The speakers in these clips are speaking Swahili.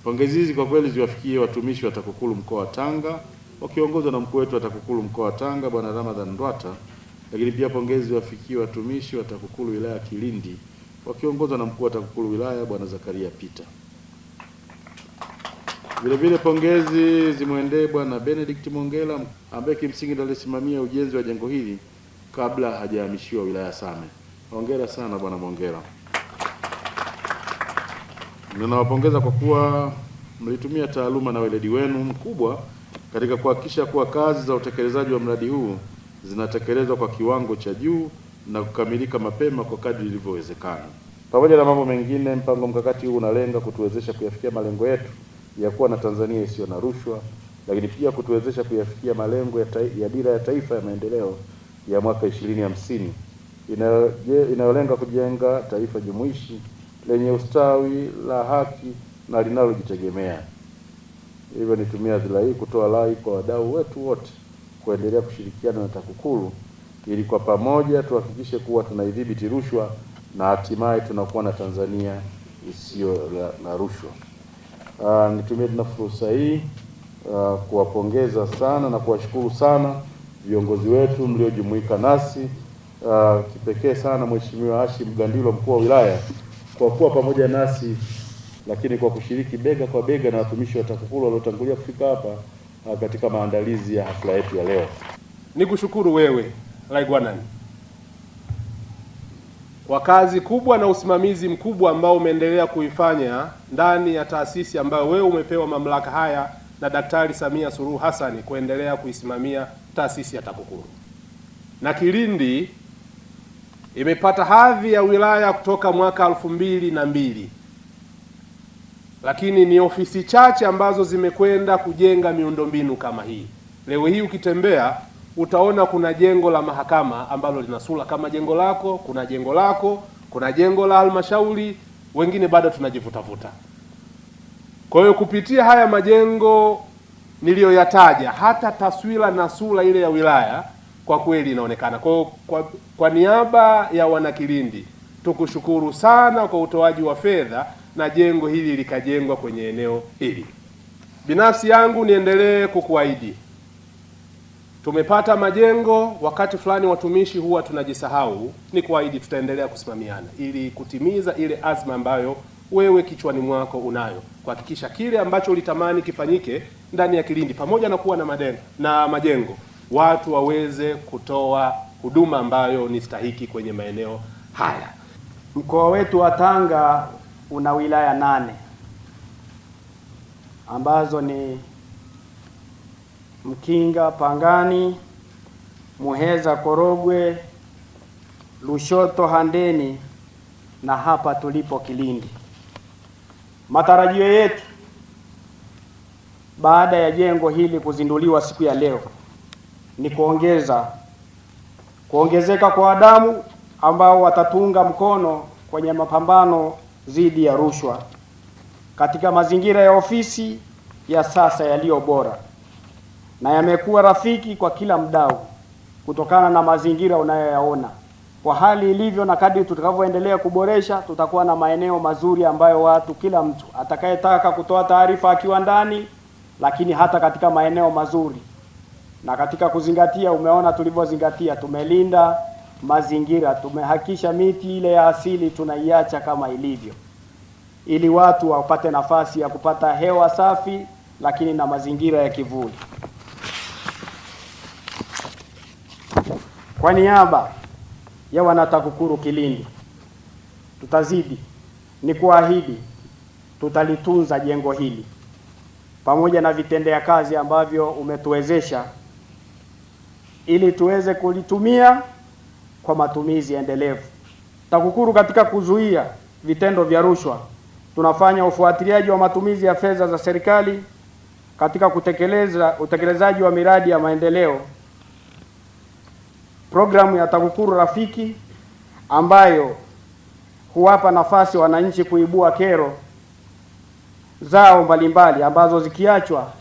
Pongezi hizi kwa kweli ziwafikie watumishi wa TAKUKURU mkoa wa Tanga wakiongozwa na mkuu wetu wa TAKUKURU mkoa wa Tanga Bwana Ramadhan Ndwata, lakini pia pongezi ziwafikie watumishi wa TAKUKURU wilaya Kilindi wakiongozwa na mkuu wa TAKUKURU wilaya Bwana Zakaria Peter. Vile vile pongezi zimwendee Bwana Benedict Mongela ambaye kimsingi ndiye alisimamia ujenzi wa jengo hili kabla hajahamishiwa wilaya Same. Hongera sana Bwana Mongela. Ninawapongeza kwa kuwa mlitumia taaluma na weledi wenu mkubwa katika kuhakikisha kuwa kazi za utekelezaji wa mradi huu zinatekelezwa kwa kiwango cha juu na kukamilika mapema kwa kadri ilivyowezekana. Pamoja na mambo mengine, mpango mkakati huu unalenga kutuwezesha kuyafikia malengo yetu ya kuwa na Tanzania isiyo na rushwa, lakini pia kutuwezesha kuyafikia malengo ya Dira ya Taifa ya Maendeleo ya mwaka 2050 inayolenga kujenga taifa jumuishi lenye ustawi, la haki na linalojitegemea. Hivyo nitumia hadhira hii kutoa rai kwa wadau wetu wote kuendelea kushirikiana na TAKUKURU ili kwa pamoja tuhakikishe kuwa tunaidhibiti rushwa na hatimaye tunakuwa na Tanzania isiyo na rushwa. Nitumie tena fursa hii kuwapongeza sana na kuwashukuru sana viongozi wetu mliojumuika nasi, kipekee sana Mheshimiwa Hashim Gandilo, mkuu wa wilaya, kwa kuwa pamoja nasi, lakini kwa kushiriki bega kwa bega na watumishi wa TAKUKURU waliotangulia kufika hapa katika maandalizi ya hafla yetu ya leo. Nikushukuru wewe Laigwanani kwa kazi kubwa na usimamizi mkubwa ambao umeendelea kuifanya ndani ya taasisi ambayo wewe umepewa mamlaka haya na Daktari Samia Suluhu Hassan kuendelea kuisimamia taasisi ya TAKUKURU. Na Kilindi imepata hadhi ya wilaya kutoka mwaka 2002. Lakini ni ofisi chache ambazo zimekwenda kujenga miundombinu kama hii. Leo hii ukitembea utaona kuna jengo la mahakama ambalo lina sura kama jengo lako, kuna jengo lako, kuna jengo la halmashauri, wengine bado tunajivutavuta. Kwa hiyo kupitia haya majengo niliyoyataja, hata taswira na sura ile ya wilaya kwa kweli inaonekana. Kwa niaba ya Wanakilindi tukushukuru sana kwa utoaji wa fedha na jengo hili likajengwa kwenye eneo hili. Binafsi yangu niendelee kukuahidi, tumepata majengo, wakati fulani watumishi huwa tunajisahau, ni kuahidi tutaendelea kusimamiana ili kutimiza ile azma ambayo wewe kichwani mwako unayo, kuhakikisha kile ambacho ulitamani kifanyike ndani ya Kilindi, pamoja na kuwa na majengo, watu waweze kutoa huduma ambayo ni stahiki kwenye maeneo haya. Mkoa wetu wa Tanga una wilaya 8 ambazo ni Mkinga, Pangani, Muheza, Korogwe, Lushoto, Handeni na hapa tulipo Kilindi. Matarajio yetu baada ya jengo hili kuzinduliwa siku ya leo ni kuongezeka kwa wadamu ambao watatunga mkono kwenye mapambano dhidi ya rushwa katika mazingira ya ofisi ya sasa yaliyo bora na yamekuwa rafiki kwa kila mdau kutokana na mazingira unayoyaona. Kwa hali ilivyo na kadri tutakavyoendelea kuboresha, tutakuwa na maeneo mazuri ambayo watu, kila mtu atakayetaka kutoa taarifa akiwa ndani, lakini hata katika maeneo mazuri. Na katika kuzingatia, umeona tulivyozingatia, tumelinda mazingira, tumehakisha miti ile ya asili tunaiacha kama ilivyo, ili watu wapate nafasi ya kupata hewa safi, lakini na mazingira ya kivuli. Kwa niaba ya wana TAKUKURU Kilindi, tutazidi ni kuahidi tutalitunza jengo hili pamoja na vitendea kazi ambavyo umetuwezesha ili tuweze kulitumia kwa matumizi endelevu. TAKUKURU katika kuzuia vitendo vya rushwa, tunafanya ufuatiliaji wa matumizi ya fedha za serikali katika utekelezaji wa miradi ya maendeleo. Programu ya TAKUKURU Rafiki ambayo huwapa nafasi wananchi kuibua kero zao mbalimbali ambazo zikiachwa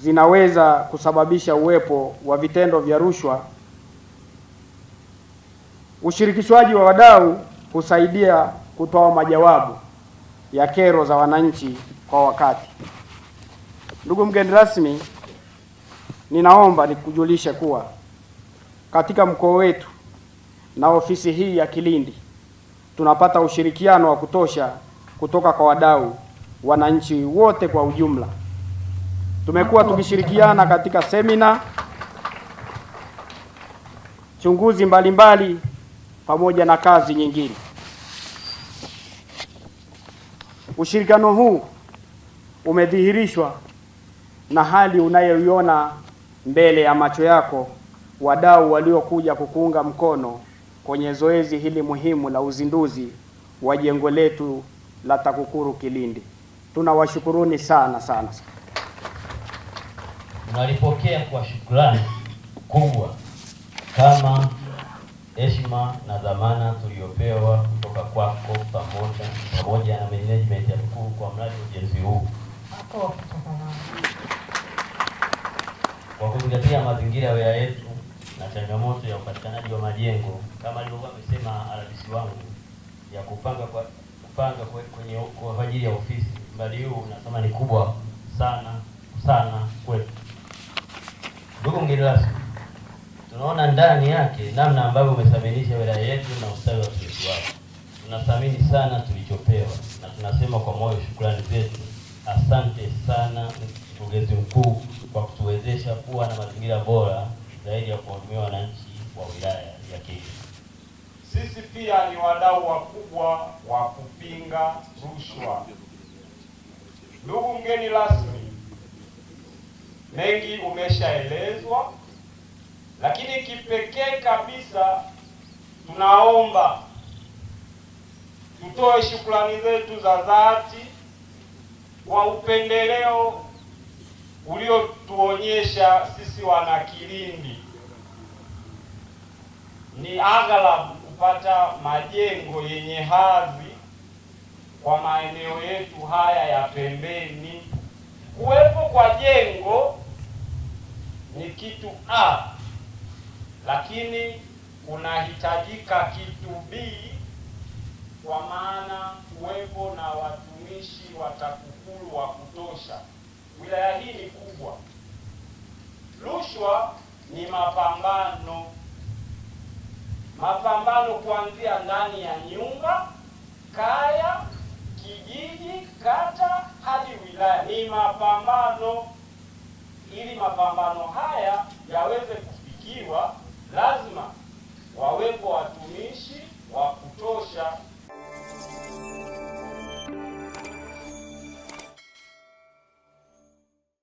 zinaweza kusababisha uwepo wa vitendo vya rushwa. Ushirikishwaji wa wadau husaidia kutoa majawabu ya kero za wananchi kwa wakati. Ndugu mgeni rasmi, ninaomba nikujulishe kuwa katika mkoa wetu na ofisi hii ya Kilindi tunapata ushirikiano wa kutosha kutoka kwa wadau, wananchi wote kwa ujumla. Tumekuwa tukishirikiana katika semina, chunguzi mbalimbali pamoja na kazi nyingine. Ushirikiano huu umedhihirishwa na hali unayoiona mbele ya macho yako, wadau waliokuja kukuunga mkono kwenye zoezi hili muhimu la uzinduzi wa jengo letu la TAKUKURU Kilindi. Tunawashukuruni sana sana. Tunalipokea kwa shukrani kubwa kama heshima na dhamana tuliyopewa kutoka kwako pamoja na management ya TAKUKURU kwa mradi wa ujenzi huu. Kwa kuzingatia mazingira ya wilaya yetu na changamoto ya upatikanaji wa majengo kama alivyokuwa amesema RDC wangu ya kupanga kwenye kwa ajili ya ofisi, mradi huu na thamani kubwa sana kwetu. Ndugu mgeni rasmi, tunaona ndani yake namna ambavyo umethaminisha wilaya yetu na ustawi wa watu wake. Tunathamini sana tulichopewa na tunasema kwa moyo shukrani zetu. Asante sana mkurugenzi mkuu kwa kutuwezesha kuwa na mazingira bora zaidi ya kuhudumia wananchi wa wilaya ya Kilindi. Sisi pia ni wadau wakubwa wa kupinga rushwa. Ndugu mgeni rasmi, mengi umeshaelezwa, lakini kipekee kabisa tunaomba tutoe shukrani zetu za dhati kwa upendeleo uliotuonyesha sisi wana Kilindi. Ni aghalabu kupata majengo yenye hadhi kwa maeneo yetu haya ya pembeni. Kuwepo kwa jengo ni kitu A, lakini kunahitajika kitu B, kwa maana kuwepo na watumishi wa TAKUKURU wa kutosha. Wilaya hii ni kubwa. Rushwa ni mapambano kuanzia ndani ya nyumba, kaya, kijiji, kata hadi wilaya. Ni mapambano. Ili mapambano haya yaweze kufikiwa, lazima wawepo watumishi wa kutosha